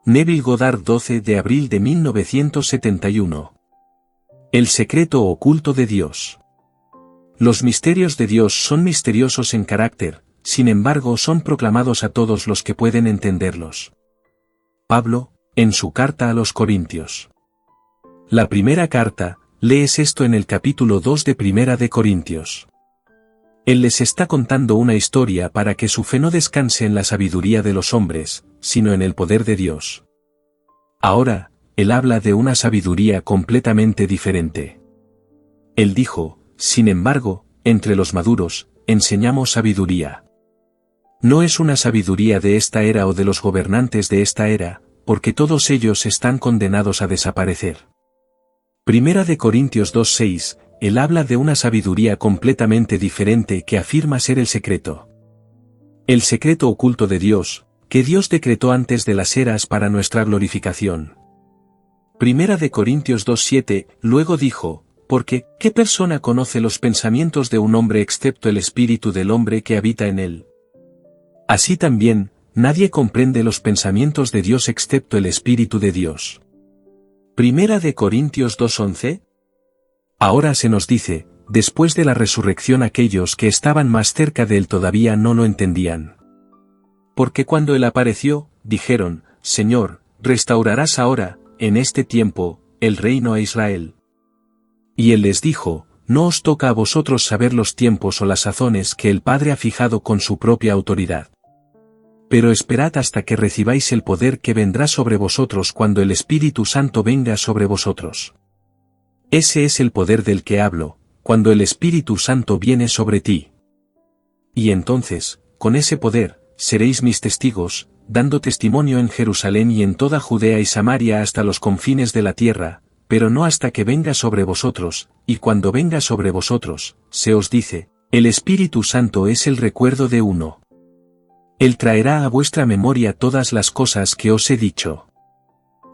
Neville Goddard, 12 de abril de 1971. El secreto oculto de Dios. Los misterios de Dios son misteriosos en carácter, sin embargo son proclamados a todos los que pueden entenderlos. Pablo, en su carta a los Corintios. La primera carta, lees esto en el capítulo 2 de Primera de Corintios. Él les está contando una historia para que su fe no descanse en la sabiduría de los hombres, sino en el poder de Dios. Ahora, él habla de una sabiduría completamente diferente. Él dijo, sin embargo, entre los maduros, enseñamos sabiduría. No es una sabiduría de esta era o de los gobernantes de esta era, porque todos ellos están condenados a desaparecer. Primera de Corintios 2:6, él habla de una sabiduría completamente diferente que afirma ser el secreto. El secreto oculto de Dios, que Dios decretó antes de las eras para nuestra glorificación. Primera de Corintios 2:7, luego dijo, porque, ¿qué persona conoce los pensamientos de un hombre excepto el espíritu del hombre que habita en él? Así también, nadie comprende los pensamientos de Dios excepto el espíritu de Dios. Primera de Corintios 2:11. Ahora se nos dice, después de la resurrección aquellos que estaban más cerca de él todavía no lo entendían. Porque cuando él apareció, dijeron, Señor, ¿restaurarás ahora, en este tiempo, el reino a Israel? Y él les dijo, no os toca a vosotros saber los tiempos o las sazones que el Padre ha fijado con su propia autoridad. Pero esperad hasta que recibáis el poder que vendrá sobre vosotros cuando el Espíritu Santo venga sobre vosotros. Ese es el poder del que hablo, cuando el Espíritu Santo viene sobre ti. Y entonces, con ese poder, seréis mis testigos, dando testimonio en Jerusalén y en toda Judea y Samaria hasta los confines de la tierra, pero no hasta que venga sobre vosotros, y cuando venga sobre vosotros, se os dice, el Espíritu Santo es el recuerdo de uno. Él traerá a vuestra memoria todas las cosas que os he dicho.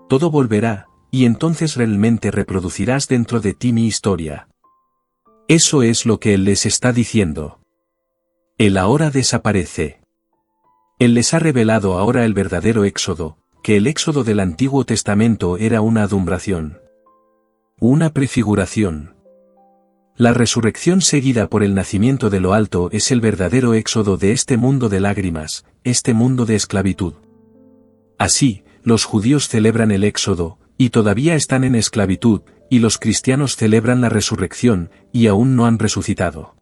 Todo volverá, y entonces realmente reproducirás dentro de ti mi historia. Eso es lo que él les está diciendo. Él ahora desaparece. Él les ha revelado ahora el verdadero éxodo, que el éxodo del Antiguo Testamento era una adumbración. Una prefiguración. La resurrección seguida por el nacimiento de lo alto es el verdadero éxodo de este mundo de lágrimas, este mundo de esclavitud. Así, los judíos celebran el éxodo, y todavía están en esclavitud, y los cristianos celebran la resurrección, y aún no han resucitado.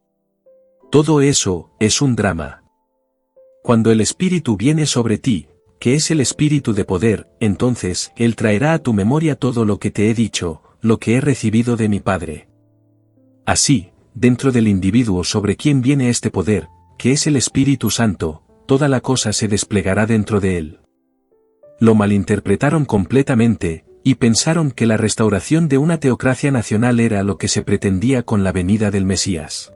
Todo eso es un drama. Cuando el Espíritu viene sobre ti, que es el Espíritu de poder, entonces Él traerá a tu memoria todo lo que te he dicho, lo que he recibido de mi Padre. Así, dentro del individuo sobre quien viene este poder, que es el Espíritu Santo, toda la cosa se desplegará dentro de él. Lo malinterpretaron completamente, y pensaron que la restauración de una teocracia nacional era lo que se pretendía con la venida del Mesías.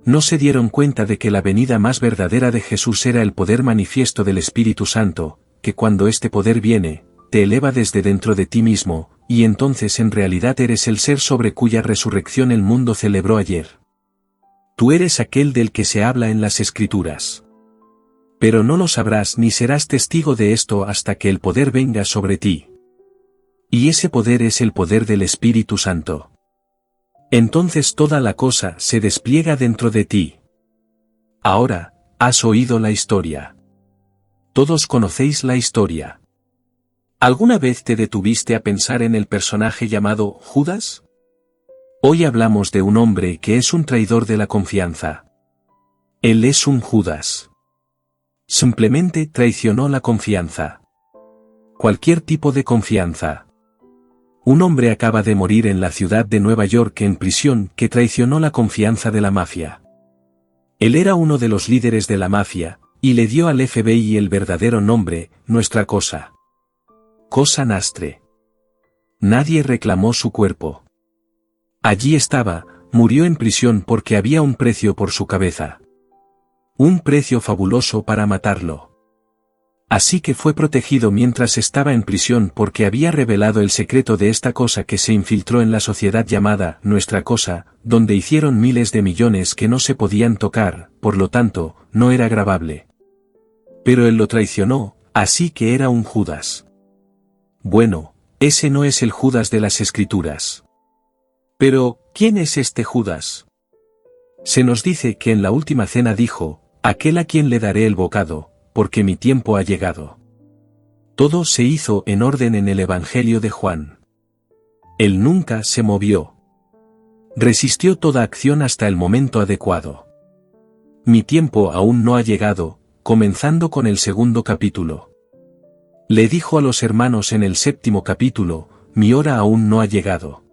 No se dieron cuenta de que la venida más verdadera de Jesús era el poder manifiesto del Espíritu Santo, que cuando este poder viene, te eleva desde dentro de ti mismo, y entonces en realidad eres el ser sobre cuya resurrección el mundo celebró ayer. Tú eres aquel del que se habla en las Escrituras. Pero no lo sabrás ni serás testigo de esto hasta que el poder venga sobre ti. Y ese poder es el poder del Espíritu Santo. Entonces toda la cosa se despliega dentro de ti. Ahora, has oído la historia. Todos conocéis la historia. ¿Alguna vez te detuviste a pensar en el personaje llamado Judas? Hoy hablamos de un hombre que es un traidor de la confianza. Él es un Judas. Simplemente traicionó la confianza. Cualquier tipo de confianza. Un hombre acaba de morir en la ciudad de Nueva York en prisión que traicionó la confianza de la mafia. Él era uno de los líderes de la mafia, y le dio al FBI el verdadero nombre, Nuestra Cosa. Cosa Nostra. Nadie reclamó su cuerpo. Allí estaba, murió en prisión porque había un precio por su cabeza. Un precio fabuloso para matarlo. Así que fue protegido mientras estaba en prisión porque había revelado el secreto de esta cosa que se infiltró en la sociedad llamada Nuestra Cosa, donde hicieron miles de millones que no se podían tocar, por lo tanto, no era grabable. Pero él lo traicionó, así que era un Judas. Bueno, ese no es el Judas de las Escrituras. Pero, ¿quién es este Judas? Se nos dice que en la última cena dijo, aquel a quien le daré el bocado, porque mi tiempo ha llegado. Todo se hizo en orden en el Evangelio de Juan. Él nunca se movió. Resistió toda acción hasta el momento adecuado. Mi tiempo aún no ha llegado, comenzando con el segundo capítulo. Le dijo a los hermanos en el séptimo capítulo, mi hora aún no ha llegado.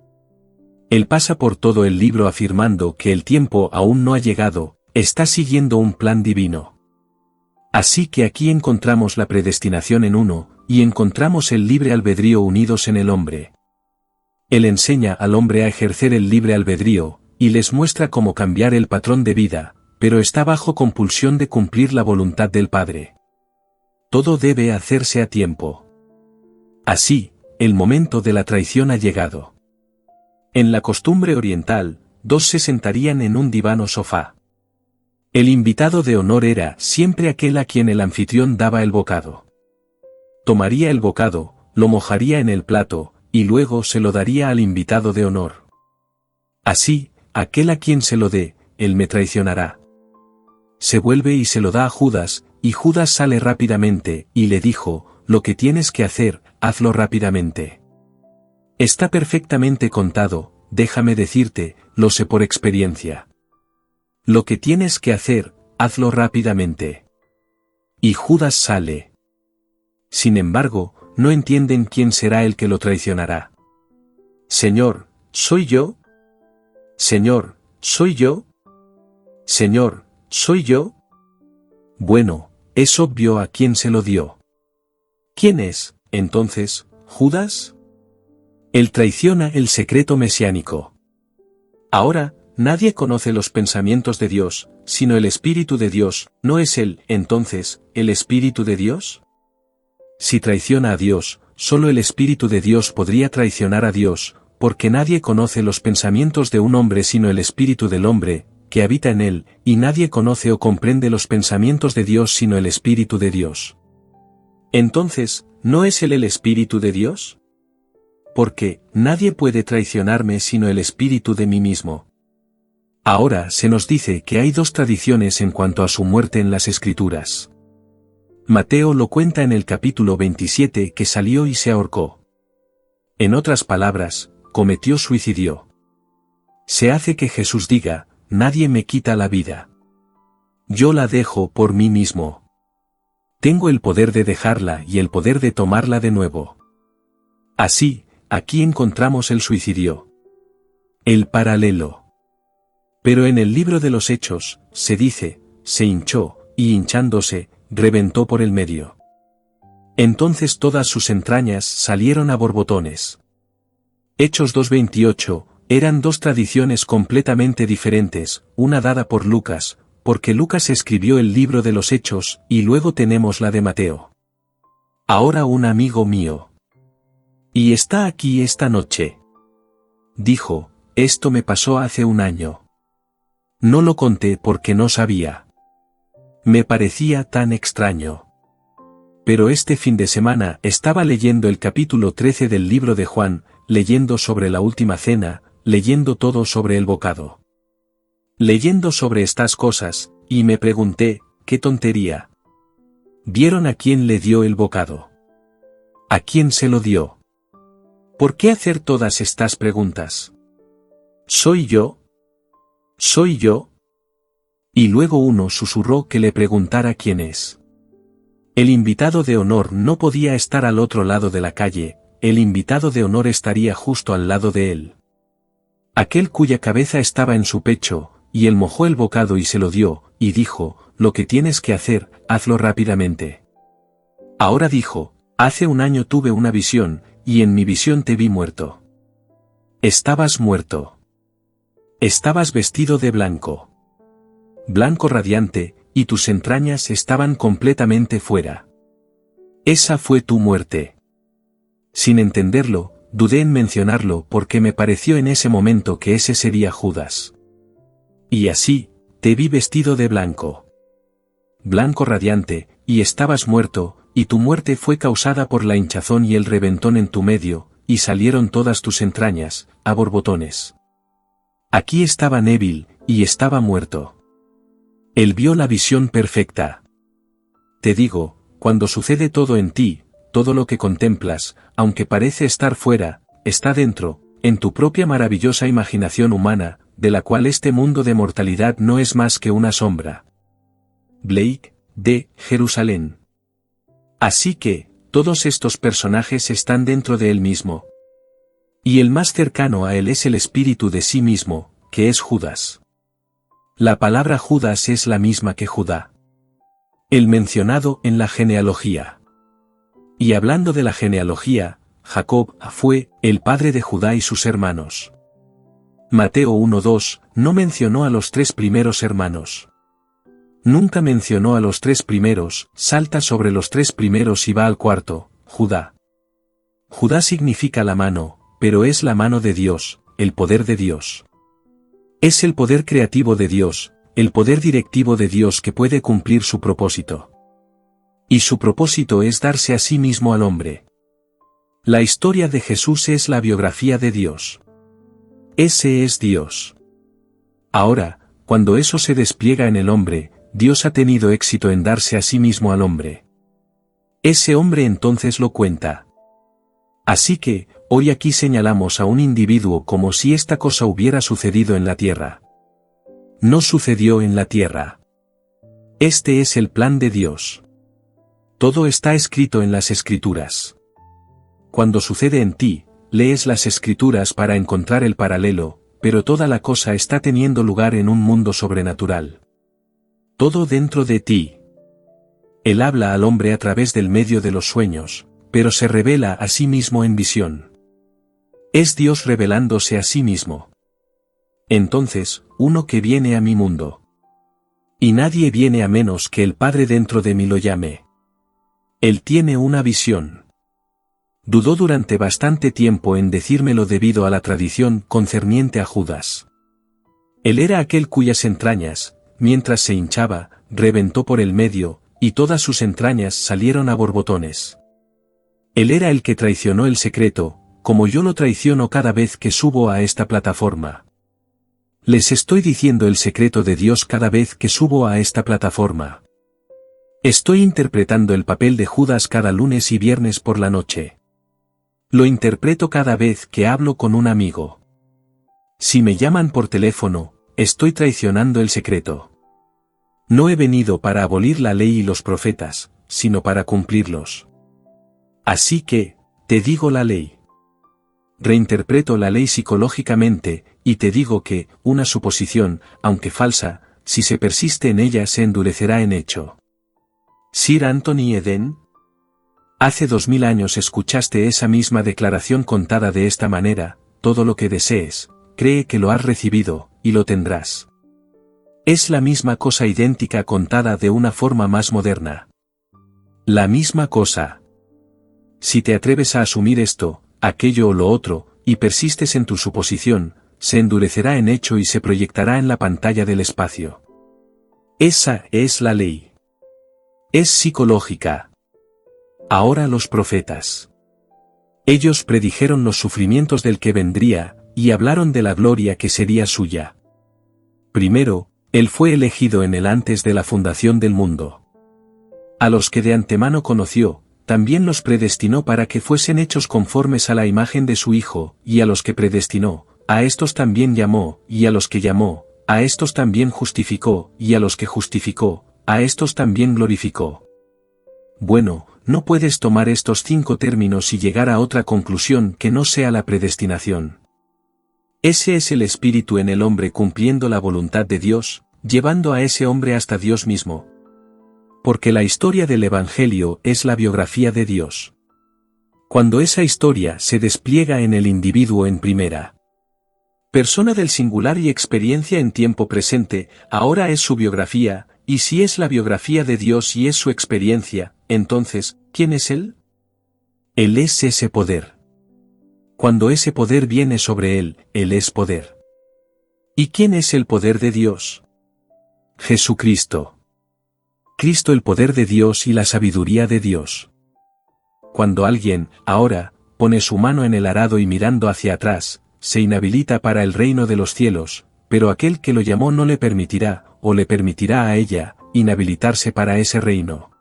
Él pasa por todo el libro afirmando que el tiempo aún no ha llegado, está siguiendo un plan divino. Así que aquí encontramos la predestinación en uno, y encontramos el libre albedrío unidos en el hombre. Él enseña al hombre a ejercer el libre albedrío, y les muestra cómo cambiar el patrón de vida, pero está bajo compulsión de cumplir la voluntad del Padre. Todo debe hacerse a tiempo. Así, el momento de la traición ha llegado. En la costumbre oriental, dos se sentarían en un diván o sofá. El invitado de honor era siempre aquel a quien el anfitrión daba el bocado. Tomaría el bocado, lo mojaría en el plato, y luego se lo daría al invitado de honor. Así, aquel a quien se lo dé, él me traicionará. Se vuelve y se lo da a Judas, y Judas sale rápidamente, y le dijo, lo que tienes que hacer, hazlo rápidamente. Está perfectamente contado, déjame decirte, lo sé por experiencia. Lo que tienes que hacer, hazlo rápidamente. Y Judas sale. Sin embargo, no entienden quién será el que lo traicionará. Señor, ¿soy yo? Señor, ¿soy yo? Señor, ¿soy yo? Bueno, es obvio a quién se lo dio. ¿Quién es, entonces, Judas? Él traiciona el secreto mesiánico. Ahora, nadie conoce los pensamientos de Dios, sino el Espíritu de Dios, ¿no es él, entonces, el Espíritu de Dios? Si traiciona a Dios, solo el Espíritu de Dios podría traicionar a Dios, porque nadie conoce los pensamientos de un hombre sino el Espíritu del hombre, que habita en él, y nadie conoce o comprende los pensamientos de Dios sino el Espíritu de Dios. Entonces, ¿no es él el Espíritu de Dios? Porque, nadie puede traicionarme sino el Espíritu de mí mismo. Ahora se nos dice que hay dos tradiciones en cuanto a su muerte en las Escrituras. Mateo lo cuenta en el capítulo 27 que salió y se ahorcó. En otras palabras, cometió suicidio. Se hace que Jesús diga, nadie me quita la vida. Yo la dejo por mí mismo. Tengo el poder de dejarla y el poder de tomarla de nuevo. Así, aquí encontramos el suicidio. El paralelo. Pero en el libro de los Hechos, se dice, se hinchó, y hinchándose, reventó por el medio. Entonces todas sus entrañas salieron a borbotones. Hechos 2:28, eran dos tradiciones completamente diferentes, una dada por Lucas, porque Lucas escribió el libro de los Hechos, y luego tenemos la de Mateo. Ahora un amigo mío. Y está aquí esta noche. Dijo, esto me pasó hace un año. No lo conté porque no sabía. Me parecía tan extraño. Pero este fin de semana estaba leyendo el capítulo 13 del libro de Juan, leyendo sobre la última cena, leyendo todo sobre el bocado. Leyendo sobre estas cosas, y me pregunté, qué tontería. ¿Vieron a quién le dio el bocado? ¿A quién se lo dio? ¿Por qué hacer todas estas preguntas? ¿Soy yo? ¿Soy yo? Y luego uno susurró que le preguntara quién es. El invitado de honor no podía estar al otro lado de la calle, el invitado de honor estaría justo al lado de él. Aquel cuya cabeza estaba en su pecho, y él mojó el bocado y se lo dio, y dijo, lo que tienes que hacer, hazlo rápidamente. Ahora dijo, hace un año tuve una visión, y en mi visión te vi muerto. Estabas muerto. Estabas vestido de blanco. Blanco radiante, y tus entrañas estaban completamente fuera. Esa fue tu muerte. Sin entenderlo, dudé en mencionarlo porque me pareció en ese momento que ese sería Judas. Y así, te vi vestido de blanco. Blanco radiante, y estabas muerto, y tu muerte fue causada por la hinchazón y el reventón en tu medio, y salieron todas tus entrañas, a borbotones. Aquí estaba Neville, y estaba muerto. Él vio la visión perfecta. Te digo, cuando sucede todo en ti, todo lo que contemplas, aunque parece estar fuera, está dentro, en tu propia maravillosa imaginación humana, de la cual este mundo de mortalidad no es más que una sombra. Blake, de Jerusalén. Así que, todos estos personajes están dentro de él mismo. Y el más cercano a él es el espíritu de sí mismo, que es Judas. La palabra Judas es la misma que Judá. El mencionado en la genealogía. Y hablando de la genealogía, Jacob fue el padre de Judá y sus hermanos. Mateo 1:2 no mencionó a los 3 primeros hermanos. Nunca mencionó a los 3 primeros, salta sobre los 3 primeros y va al cuarto, Judá. Judá significa la mano, pero es la mano de Dios, el poder de Dios. Es el poder creativo de Dios, el poder directivo de Dios que puede cumplir su propósito. Y su propósito es darse a sí mismo al hombre. La historia de Jesús es la biografía de Dios. Ese es Dios. Ahora, cuando eso se despliega en el hombre, Dios ha tenido éxito en darse a sí mismo al hombre. Ese hombre entonces lo cuenta. Así que, hoy aquí señalamos a un individuo como si esta cosa hubiera sucedido en la tierra. No sucedió en la tierra. Este es el plan de Dios. Todo está escrito en las Escrituras. Cuando sucede en ti, lees las Escrituras para encontrar el paralelo, pero toda la cosa está teniendo lugar en un mundo sobrenatural. Todo dentro de ti. Él habla al hombre a través del medio de los sueños, pero se revela a sí mismo en visión. Es Dios revelándose a sí mismo. Entonces, uno que viene a mi mundo. Y nadie viene a menos que el Padre dentro de mí lo llame. Él tiene una visión. Dudó durante bastante tiempo en decírmelo debido a la tradición concerniente a Judas. Él era aquel cuyas entrañas, mientras se hinchaba, reventó por el medio, y todas sus entrañas salieron a borbotones. Él era el que traicionó el secreto, como yo lo traiciono cada vez que subo a esta plataforma. Les estoy diciendo el secreto de Dios cada vez que subo a esta plataforma. Estoy interpretando el papel de Judas cada lunes y viernes por la noche. Lo interpreto cada vez que hablo con un amigo. Si me llaman por teléfono, estoy traicionando el secreto. No he venido para abolir la ley y los profetas, sino para cumplirlos. Así que, te digo la ley. Reinterpreto la ley psicológicamente, y te digo que, una suposición, aunque falsa, si se persiste en ella se endurecerá en hecho. Sir Anthony Eden. Hace 2000 años escuchaste esa misma declaración contada de esta manera: todo lo que desees, cree que lo has recibido, y lo tendrás. Es la misma cosa idéntica contada de una forma más moderna. La misma cosa. Si te atreves a asumir esto, aquello o lo otro, y persistes en tu suposición, se endurecerá en hecho y se proyectará en la pantalla del espacio. Esa es la ley. Es psicológica. Ahora los profetas. Ellos predijeron los sufrimientos del que vendría, y hablaron de la gloria que sería suya. Primero, él fue elegido en él antes de la fundación del mundo. A los que de antemano conoció, también los predestinó para que fuesen hechos conformes a la imagen de su Hijo, y a los que predestinó, a estos también llamó, y a los que llamó, a estos también justificó, y a los que justificó, a estos también glorificó. Bueno, no puedes tomar estos 5 términos y llegar a otra conclusión que no sea la predestinación. Ese es el espíritu en el hombre cumpliendo la voluntad de Dios, llevando a ese hombre hasta Dios mismo. Porque la historia del Evangelio es la biografía de Dios. Cuando esa historia se despliega en el individuo en primera persona del singular y experiencia en tiempo presente, ahora es su biografía, y si es la biografía de Dios y es su experiencia, entonces, ¿quién es Él? Él es ese poder. Cuando ese poder viene sobre Él, Él es poder. ¿Y quién es el poder de Dios? Jesucristo. Cristo el poder de Dios y la sabiduría de Dios. Cuando alguien, ahora, pone su mano en el arado y mirando hacia atrás, se inhabilita para el reino de los cielos, pero aquel que lo llamó no le permitirá, o le permitirá a ella, inhabilitarse para ese reino.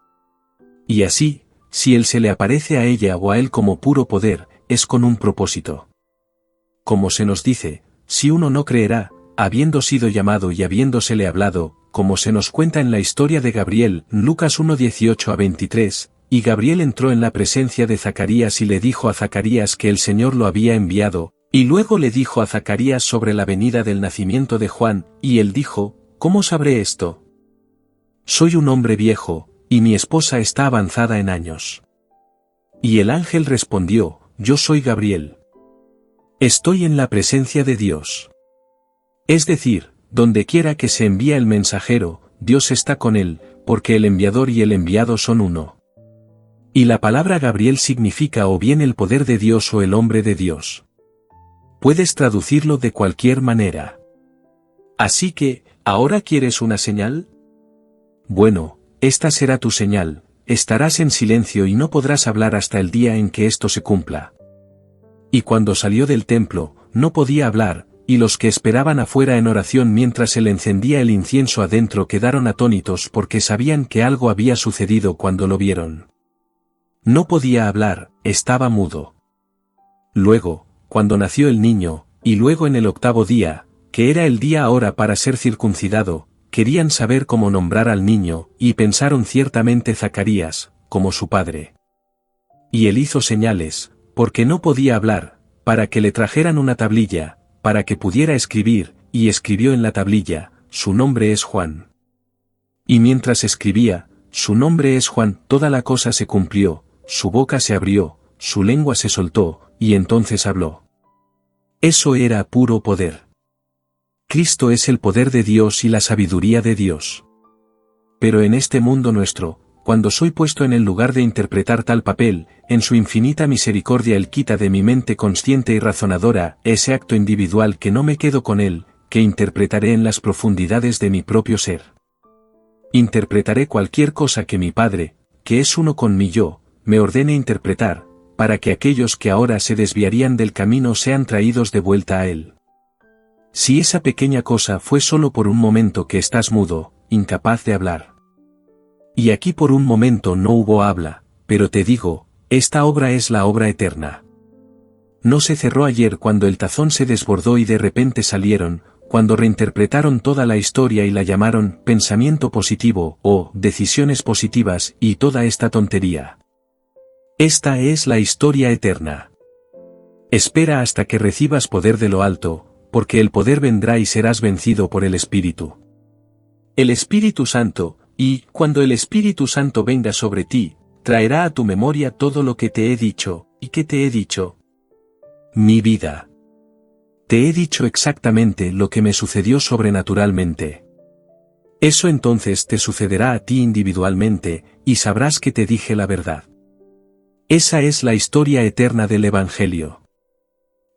Y así, si él se le aparece a ella o a él como puro poder, es con un propósito. Como se nos dice, si uno no creerá, habiendo sido llamado y habiéndosele hablado, como se nos cuenta en la historia de Gabriel, Lucas 1:18-23, y Gabriel entró en la presencia de Zacarías y le dijo a Zacarías que el Señor lo había enviado, y luego le dijo a Zacarías sobre la venida del nacimiento de Juan, y él dijo, ¿cómo sabré esto? Soy un hombre viejo, y mi esposa está avanzada en años. Y el ángel respondió, yo soy Gabriel. Estoy en la presencia de Dios. Es decir, donde quiera que se envía el mensajero, Dios está con él, porque el enviador y el enviado son uno. Y la palabra Gabriel significa o bien el poder de Dios o el hombre de Dios. Puedes traducirlo de cualquier manera. Así que, ¿ahora quieres una señal? Bueno, esta será tu señal, estarás en silencio y no podrás hablar hasta el día en que esto se cumpla. Y cuando salió del templo, no podía hablar, y los que esperaban afuera en oración mientras él encendía el incienso adentro quedaron atónitos porque sabían que algo había sucedido cuando lo vieron. No podía hablar, estaba mudo. Luego, cuando nació el niño, y luego en el 8º día, que era el día ahora para ser circuncidado, querían saber cómo nombrar al niño, y pensaron ciertamente Zacarías, como su padre. Y él hizo señales, porque no podía hablar, para que le trajeran una tablilla, para que pudiera escribir, y escribió en la tablilla, su nombre es Juan. Y mientras escribía, su nombre es Juan, toda la cosa se cumplió, su boca se abrió, su lengua se soltó, y entonces habló. Eso era puro poder. Cristo es el poder de Dios y la sabiduría de Dios. Pero en este mundo nuestro, cuando soy puesto en el lugar de interpretar tal papel, en su infinita misericordia él quita de mi mente consciente y razonadora ese acto individual que no me quedo con él, que interpretaré en las profundidades de mi propio ser. Interpretaré cualquier cosa que mi Padre, que es uno con mi yo, me ordene interpretar, para que aquellos que ahora se desviarían del camino sean traídos de vuelta a él. Si esa pequeña cosa fue solo por un momento que estás mudo, incapaz de hablar. Y aquí por un momento no hubo habla, pero te digo, esta obra es la obra eterna. No se cerró ayer cuando el tazón se desbordó y de repente salieron, cuando reinterpretaron toda la historia y la llamaron pensamiento positivo o decisiones positivas y toda esta tontería. Esta es la historia eterna. Espera hasta que recibas poder de lo alto, porque el poder vendrá y serás vencido por el Espíritu. El Espíritu Santo, y, cuando el Espíritu Santo venga sobre ti, traerá a tu memoria todo lo que te he dicho, ¿y qué te he dicho? Mi vida. Te he dicho exactamente lo que me sucedió sobrenaturalmente. Eso entonces te sucederá a ti individualmente, y sabrás que te dije la verdad. Esa es la historia eterna del Evangelio.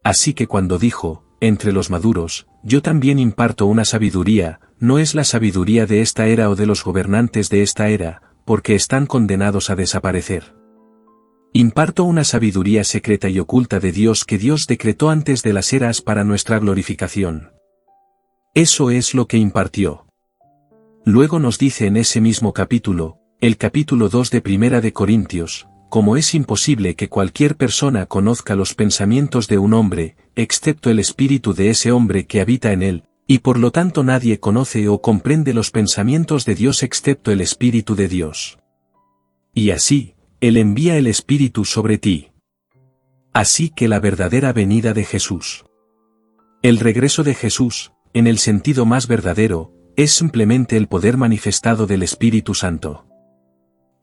Así que cuando dijo, entre los maduros, yo también imparto una sabiduría, no es la sabiduría de esta era o de los gobernantes de esta era, porque están condenados a desaparecer. Imparto una sabiduría secreta y oculta de Dios que Dios decretó antes de las eras para nuestra glorificación. Eso es lo que impartió. Luego nos dice en ese mismo capítulo, el capítulo 2 de Primera de Corintios, como es imposible que cualquier persona conozca los pensamientos de un hombre, excepto el espíritu de ese hombre que habita en él, y por lo tanto nadie conoce o comprende los pensamientos de Dios excepto el Espíritu de Dios. Y así, Él envía el Espíritu sobre ti. Así que la verdadera venida de Jesús. El regreso de Jesús, en el sentido más verdadero, es simplemente el poder manifestado del Espíritu Santo.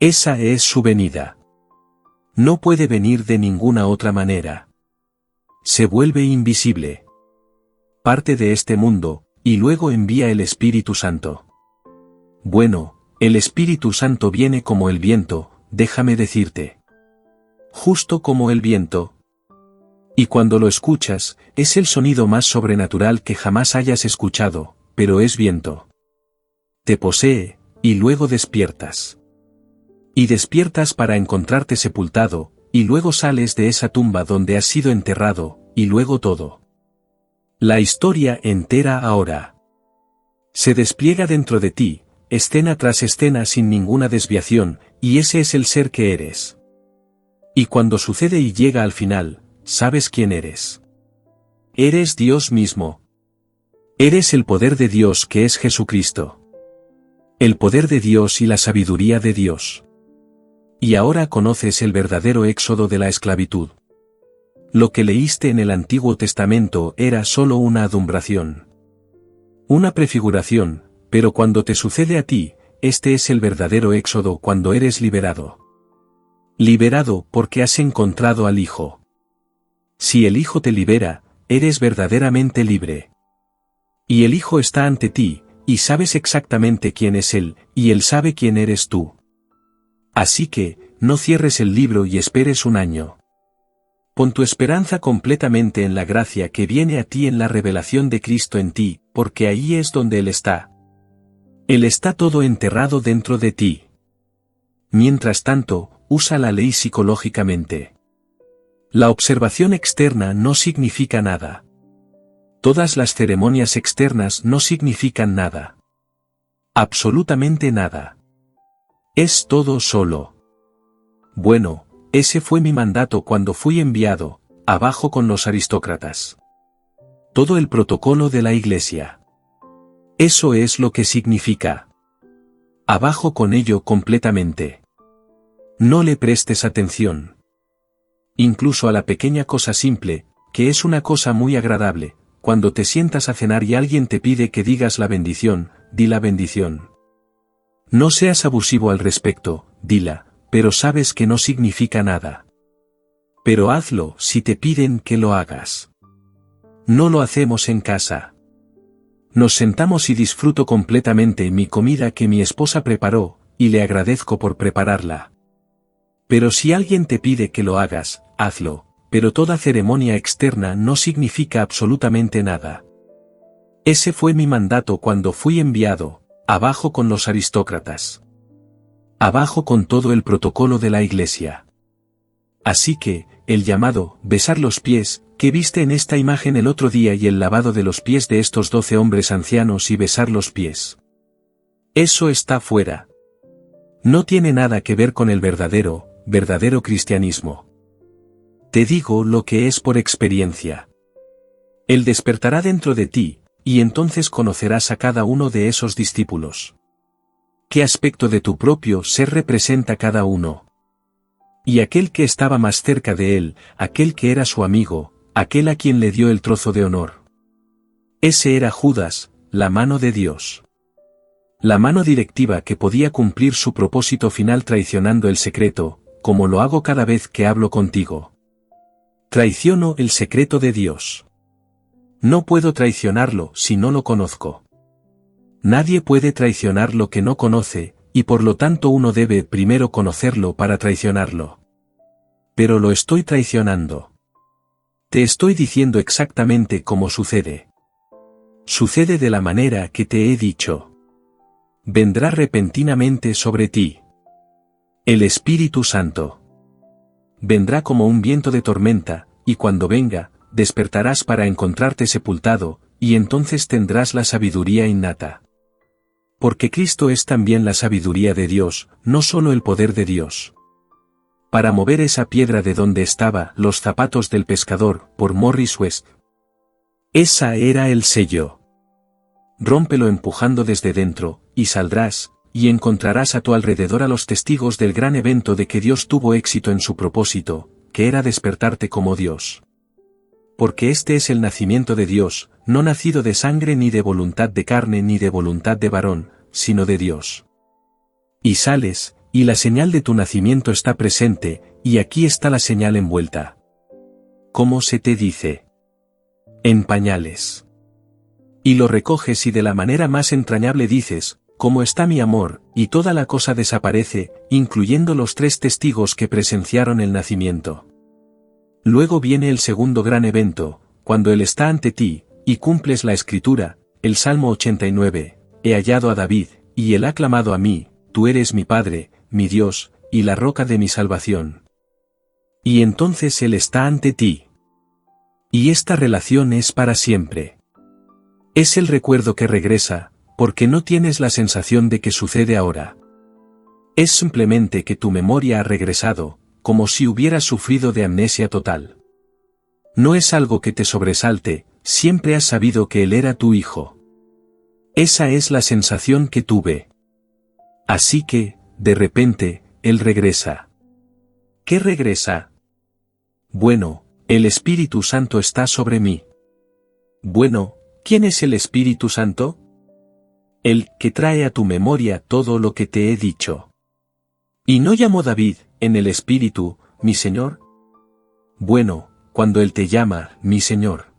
Esa es su venida. No puede venir de ninguna otra manera. Se vuelve invisible. Parte de este mundo, y luego envía el Espíritu Santo. Bueno, el Espíritu Santo viene como el viento, déjame decirte. Justo como el viento. Y cuando lo escuchas, es el sonido más sobrenatural que jamás hayas escuchado, pero es viento. Te posee, y luego despiertas. Y despiertas para encontrarte sepultado, y luego sales de esa tumba donde has sido enterrado, y luego todo. La historia entera ahora se despliega dentro de ti, escena tras escena sin ninguna desviación, y ese es el ser que eres. Y cuando sucede y llega al final, sabes quién eres. Eres Dios mismo. Eres el poder de Dios que es Jesucristo. El poder de Dios y la sabiduría de Dios. Y ahora conoces el verdadero éxodo de la esclavitud. Lo que leíste en el Antiguo Testamento era solo una adumbración. Una prefiguración, pero cuando te sucede a ti, este es el verdadero éxodo cuando eres liberado. Liberado porque has encontrado al Hijo. Si el Hijo te libera, eres verdaderamente libre. Y el Hijo está ante ti, y sabes exactamente quién es Él, y Él sabe quién eres tú. Así que, no cierres el libro y esperes un año. Pon tu esperanza completamente en la gracia que viene a ti en la revelación de Cristo en ti, porque ahí es donde Él está. Él está todo enterrado dentro de ti. Mientras tanto, usa la ley psicológicamente. La observación externa no significa nada. Todas las ceremonias externas no significan nada. Absolutamente nada. Es todo solo. Bueno, ese fue mi mandato cuando fui enviado, abajo con los aristócratas. Todo el protocolo de la Iglesia. Eso es lo que significa. Abajo con ello completamente. No le prestes atención. Incluso a la pequeña cosa simple, que es una cosa muy agradable, cuando te sientas a cenar y alguien te pide que digas la bendición, di la bendición. No seas abusivo al respecto, dila, pero sabes que no significa nada. Pero hazlo si te piden que lo hagas. No lo hacemos en casa. Nos sentamos y disfruto completamente mi comida que mi esposa preparó, y le agradezco por prepararla. Pero si alguien te pide que lo hagas, hazlo, pero toda ceremonia externa no significa absolutamente nada. Ese fue mi mandato cuando fui enviado, abajo con los aristócratas. Abajo con todo el protocolo de la Iglesia. Así que, el llamado, besar los pies, que viste en esta imagen el otro día y el lavado de los pies de estos 12 hombres ancianos y besar los pies. Eso está fuera. No tiene nada que ver con el verdadero cristianismo. Te digo lo que es por experiencia. Él despertará dentro de ti, y entonces conocerás a cada uno de esos discípulos. ¿Qué aspecto de tu propio ser representa cada uno? Y aquel que estaba más cerca de él, aquel que era su amigo, aquel a quien le dio el trozo de honor. Ese era Judas, la mano de Dios. La mano directiva que podía cumplir su propósito final traicionando el secreto, como lo hago cada vez que hablo contigo. Traiciono el secreto de Dios. No puedo traicionarlo si no lo conozco. Nadie puede traicionar lo que no conoce, y por lo tanto uno debe primero conocerlo para traicionarlo. Pero lo estoy traicionando. Te estoy diciendo exactamente cómo sucede. Sucede de la manera que te he dicho. Vendrá repentinamente sobre ti. El Espíritu Santo. Vendrá como un viento de tormenta, y cuando venga, despertarás para encontrarte sepultado, y entonces tendrás la sabiduría innata. Porque Cristo es también la sabiduría de Dios, no solo el poder de Dios. Para mover esa piedra de donde estaba Los zapatos del pescador, por Morris West. Esa era el sello. Rómpelo empujando desde dentro, y saldrás, y encontrarás a tu alrededor a los testigos del gran evento de que Dios tuvo éxito en su propósito, que era despertarte como Dios. Porque este es el nacimiento de Dios, no nacido de sangre ni de voluntad de carne ni de voluntad de varón, sino de Dios. Y sales, y la señal de tu nacimiento está presente, y aquí está la señal envuelta. ¿Cómo se te dice? En pañales. Y lo recoges y de la manera más entrañable dices, ¿cómo está mi amor? Y toda la cosa desaparece, incluyendo los 3 testigos que presenciaron el nacimiento. Luego viene el segundo gran evento, cuando Él está ante ti, y cumples la escritura, el Salmo 89, he hallado a David, y él ha clamado a mí, tú eres mi Padre, mi Dios, y la roca de mi salvación. Y entonces él está ante ti. Y esta relación es para siempre. Es el recuerdo que regresa, porque no tienes la sensación de que sucede ahora. Es simplemente que tu memoria ha regresado, como si hubieras sufrido de amnesia total. No es algo que te sobresalte, siempre has sabido que él era tu hijo. Esa es la sensación que tuve. Así que, de repente, él regresa. ¿Qué regresa? Bueno, el Espíritu Santo está sobre mí. Bueno, ¿quién es el Espíritu Santo? El que trae a tu memoria todo lo que te he dicho. ¿Y no llamó David, en el Espíritu, mi Señor? Bueno, cuando él te llama, mi Señor.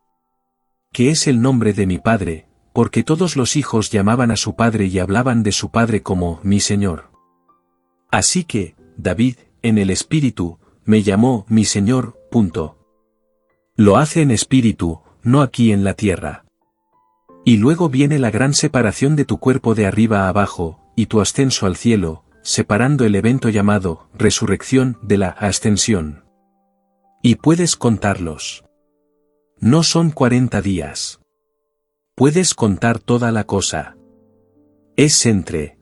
Que es el nombre de mi Padre, porque todos los hijos llamaban a su padre y hablaban de su padre como mi Señor. Así que, David, en el Espíritu, me llamó mi Señor, punto. Lo hace en espíritu, no aquí en la tierra. Y luego viene la gran separación de tu cuerpo de arriba a abajo, y tu ascenso al cielo, separando el evento llamado resurrección de la ascensión. Y puedes contarlos. No son 40 días. Puedes contar toda la cosa. Es entre.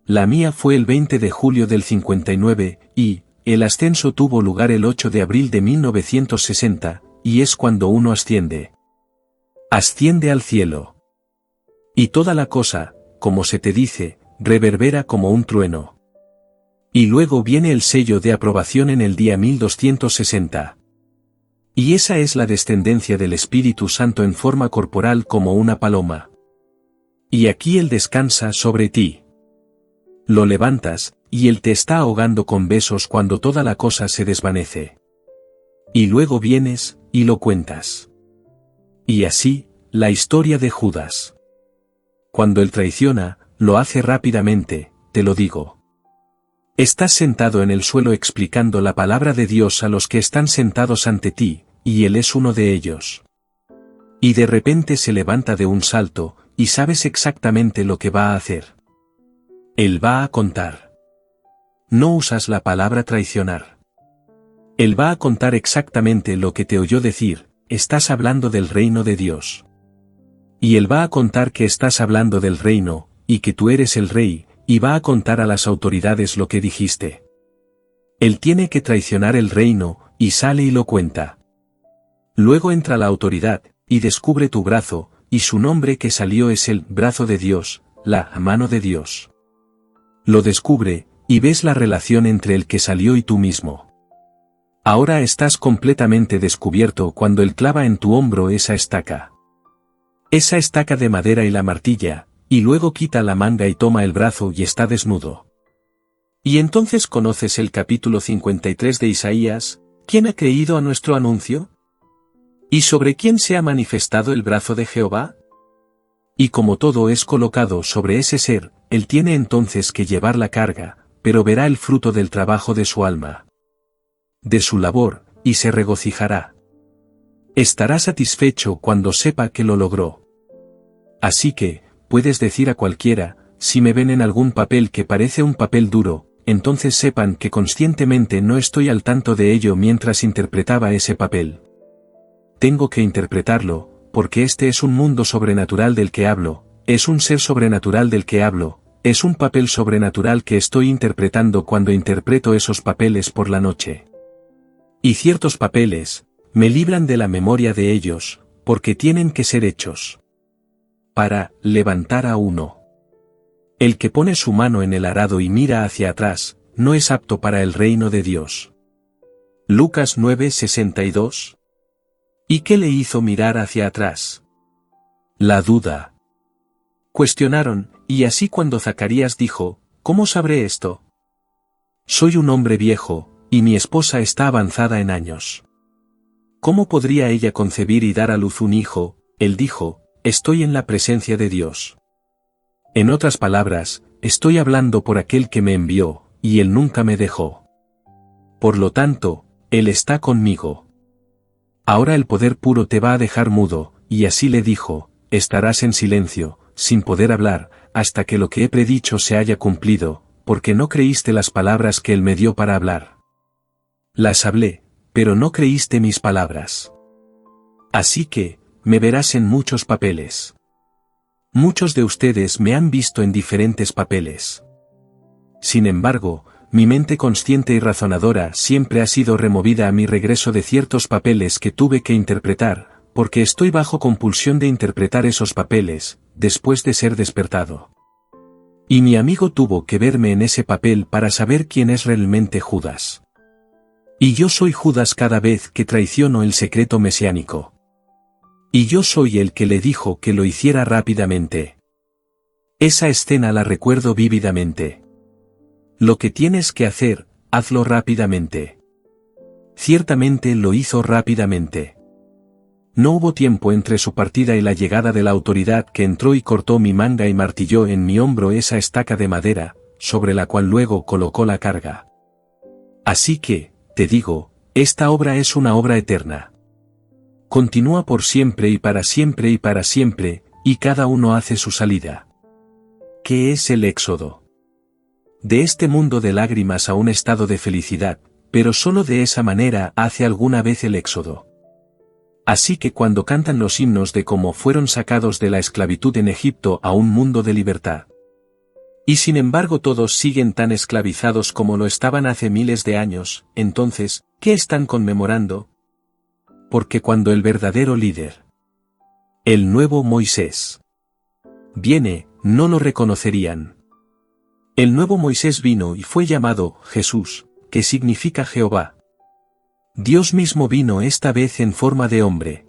La mía fue el 20 de julio del 59, y el ascenso tuvo lugar el 8 de abril de 1960, y es cuando uno asciende. Asciende al cielo. Y toda la cosa, como se te dice, reverbera como un trueno. Y luego viene el sello de aprobación en el día 1260. Y esa es la descendencia del Espíritu Santo en forma corporal como una paloma. Y aquí él descansa sobre ti. Lo levantas, y él te está ahogando con besos cuando toda la cosa se desvanece. Y luego vienes, y lo cuentas. Y así, la historia de Judas. Cuando él traiciona, lo hace rápidamente, te lo digo. Estás sentado en el suelo explicando la palabra de Dios a los que están sentados ante ti, y él es uno de ellos. Y de repente se levanta de un salto, y sabes exactamente lo que va a hacer. Él va a contar. No usas la palabra traicionar. Él va a contar exactamente lo que te oyó decir, estás hablando del reino de Dios. Y él va a contar que estás hablando del reino, y que tú eres el rey, y va a contar a las autoridades lo que dijiste. Él tiene que traicionar el reino, y sale y lo cuenta. Luego entra la autoridad, y descubre tu brazo, y su nombre que salió es el brazo de Dios, la mano de Dios. Lo descubre, y ves la relación entre el que salió y tú mismo. Ahora estás completamente descubierto cuando él clava en tu hombro esa estaca. Esa estaca de madera y la martilla, y luego quita la manga y toma el brazo y está desnudo. Y entonces conoces el capítulo 53 de Isaías, ¿quién ha creído a nuestro anuncio? ¿Y sobre quién se ha manifestado el brazo de Jehová? Y como todo es colocado sobre ese ser, él tiene entonces que llevar la carga, pero verá el fruto del trabajo de su alma. De su labor, y se regocijará. Estará satisfecho cuando sepa que lo logró. Así que, puedes decir a cualquiera, si me ven en algún papel que parece un papel duro, entonces sepan que conscientemente no estoy al tanto de ello mientras interpretaba ese papel. Tengo que interpretarlo, porque este es un mundo sobrenatural del que hablo, es un ser sobrenatural del que hablo, es un papel sobrenatural que estoy interpretando cuando interpreto esos papeles por la noche. Y ciertos papeles, me libran de la memoria de ellos, porque tienen que ser hechos. Para levantar a uno. El que pone su mano en el arado y mira hacia atrás, no es apto para el reino de Dios. Lucas 9:62. ¿Y qué le hizo mirar hacia atrás? La duda. Cuestionaron, y así cuando Zacarías dijo, ¿cómo sabré esto? Soy un hombre viejo, y mi esposa está avanzada en años. ¿Cómo podría ella concebir y dar a luz un hijo? Él dijo, estoy en la presencia de Dios. En otras palabras, estoy hablando por aquel que me envió, y él nunca me dejó. Por lo tanto, él está conmigo. Ahora el poder puro te va a dejar mudo, y así le dijo, estarás en silencio, sin poder hablar, hasta que lo que he predicho se haya cumplido, porque no creíste las palabras que él me dio para hablar. Las hablé, pero no creíste mis palabras. Así que, me verás en muchos papeles. Muchos de ustedes me han visto en diferentes papeles. Sin embargo, mi mente consciente y razonadora siempre ha sido removida a mi regreso de ciertos papeles que tuve que interpretar, porque estoy bajo compulsión de interpretar esos papeles, después de ser despertado. Y mi amigo tuvo que verme en ese papel para saber quién es realmente Judas. Y yo soy Judas cada vez que traiciono el secreto mesiánico. Y yo soy el que le dijo que lo hiciera rápidamente. Esa escena la recuerdo vívidamente. Lo que tienes que hacer, hazlo rápidamente. Ciertamente lo hizo rápidamente. No hubo tiempo entre su partida y la llegada de la autoridad que entró y cortó mi manga y martilló en mi hombro esa estaca de madera, sobre la cual luego colocó la carga. Así que, te digo, esta obra es una obra eterna. Continúa por siempre y para siempre y para siempre, y cada uno hace su salida. ¿Qué es el éxodo? De este mundo de lágrimas a un estado de felicidad, pero solo de esa manera hace alguna vez el éxodo. Así que cuando cantan los himnos de cómo fueron sacados de la esclavitud en Egipto a un mundo de libertad. Y sin embargo todos siguen tan esclavizados como lo estaban hace miles de años, entonces, ¿qué están conmemorando? Porque cuando el verdadero líder, el nuevo Moisés, viene, no lo reconocerían. El nuevo Moisés vino y fue llamado Jesús, que significa Jehová. Dios mismo vino esta vez en forma de hombre.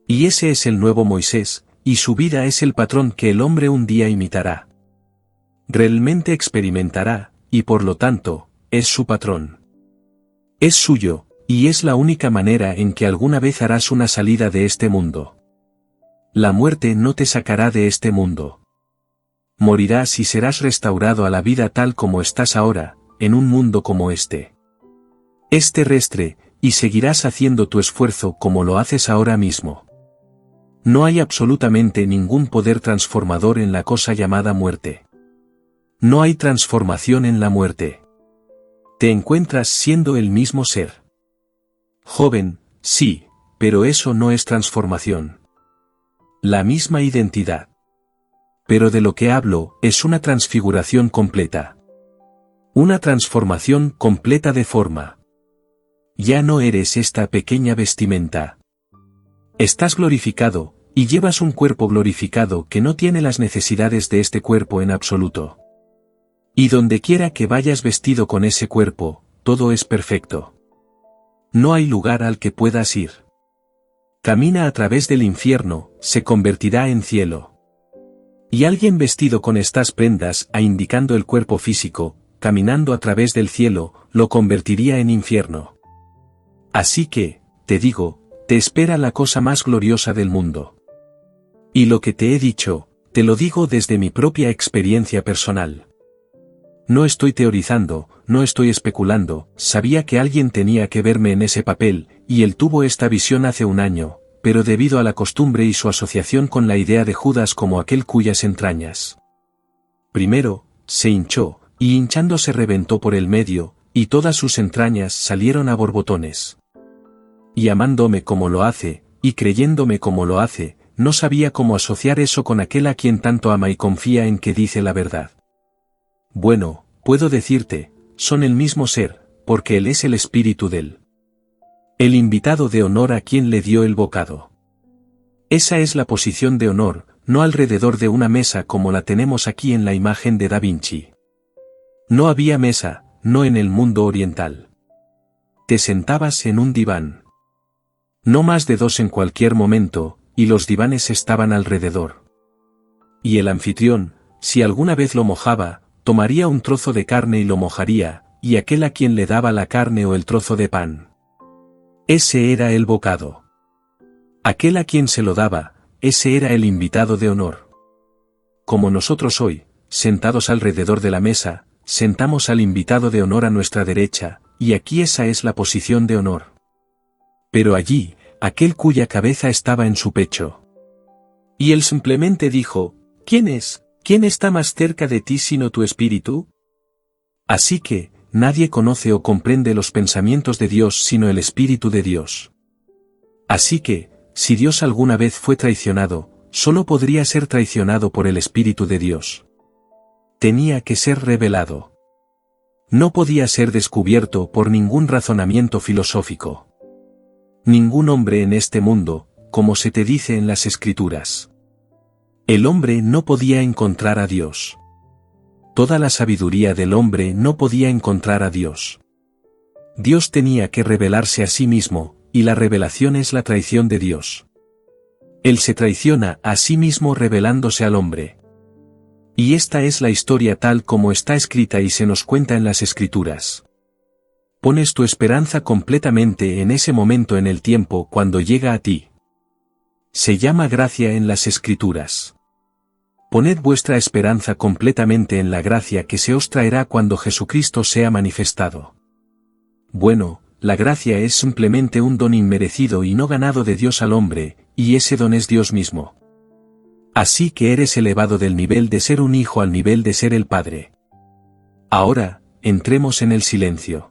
Y ese es el nuevo Moisés, y su vida es el patrón que el hombre un día imitará. Realmente experimentará, y por lo tanto, es su patrón. Es suyo, y es la única manera en que alguna vez harás una salida de este mundo. La muerte no te sacará de este mundo. Morirás y serás restaurado a la vida tal como estás ahora, en un mundo como este. Es terrestre, y seguirás haciendo tu esfuerzo como lo haces ahora mismo. No hay absolutamente ningún poder transformador en la cosa llamada muerte. No hay transformación en la muerte. Te encuentras siendo el mismo ser. Joven, sí, pero eso no es transformación. La misma identidad. Pero de lo que hablo es una transfiguración completa. Una transformación completa de forma. Ya no eres esta pequeña vestimenta. Estás glorificado, y llevas un cuerpo glorificado que no tiene las necesidades de este cuerpo en absoluto. Y donde quiera que vayas vestido con ese cuerpo, todo es perfecto. No hay lugar al que puedas ir. Camina a través del infierno, se convertirá en cielo. Y alguien vestido con estas prendas, indicando el cuerpo físico, caminando a través del cielo, lo convertiría en infierno. Así que, te digo, te espera la cosa más gloriosa del mundo. Y lo que te he dicho, te lo digo desde mi propia experiencia personal. No estoy teorizando, no estoy especulando, sabía que alguien tenía que verme en ese papel, y él tuvo esta visión hace un año, pero debido a la costumbre y su asociación con la idea de Judas como aquel cuyas entrañas. Primero, se hinchó, y hinchándose reventó por el medio, y todas sus entrañas salieron a borbotones. Y amándome como lo hace, y creyéndome como lo hace, no sabía cómo asociar eso con aquel a quien tanto ama y confía en que dice la verdad. Bueno, puedo decirte, son el mismo ser, porque él es el espíritu de él. El invitado de honor a quien le dio el bocado. Esa es la posición de honor, no alrededor de una mesa como la tenemos aquí en la imagen de Da Vinci. No había mesa, no en el mundo oriental. Te sentabas en un diván. No más de dos en cualquier momento, y los divanes estaban alrededor. Y el anfitrión, si alguna vez lo mojaba, tomaría un trozo de carne y lo mojaría, y aquel a quien le daba la carne o el trozo de pan. Ese era el bocado. Aquel a quien se lo daba, ese era el invitado de honor. Como nosotros hoy, sentados alrededor de la mesa, sentamos al invitado de honor a nuestra derecha, y aquí esa es la posición de honor. Pero allí, aquel cuya cabeza estaba en su pecho. Y él simplemente dijo, ¿quién es, ¿Quién está más cerca de ti sino tu espíritu? Así que, nadie conoce o comprende los pensamientos de Dios sino el Espíritu de Dios. Así que, si Dios alguna vez fue traicionado, solo podría ser traicionado por el Espíritu de Dios. Tenía que ser revelado. No podía ser descubierto por ningún razonamiento filosófico. Ningún hombre en este mundo, como se te dice en las Escrituras. El hombre no podía encontrar a Dios. Toda la sabiduría del hombre no podía encontrar a Dios. Dios tenía que revelarse a sí mismo, y la revelación es la traición de Dios. Él se traiciona a sí mismo revelándose al hombre. Y esta es la historia tal como está escrita y se nos cuenta en las Escrituras. Pones tu esperanza completamente en ese momento en el tiempo cuando llega a ti. Se llama gracia en las Escrituras. Poned vuestra esperanza completamente en la gracia que se os traerá cuando Jesucristo sea manifestado. Bueno, la gracia es simplemente un don inmerecido y no ganado de Dios al hombre, y ese don es Dios mismo. Así que eres elevado del nivel de ser un hijo al nivel de ser el Padre. Ahora, entremos en el silencio.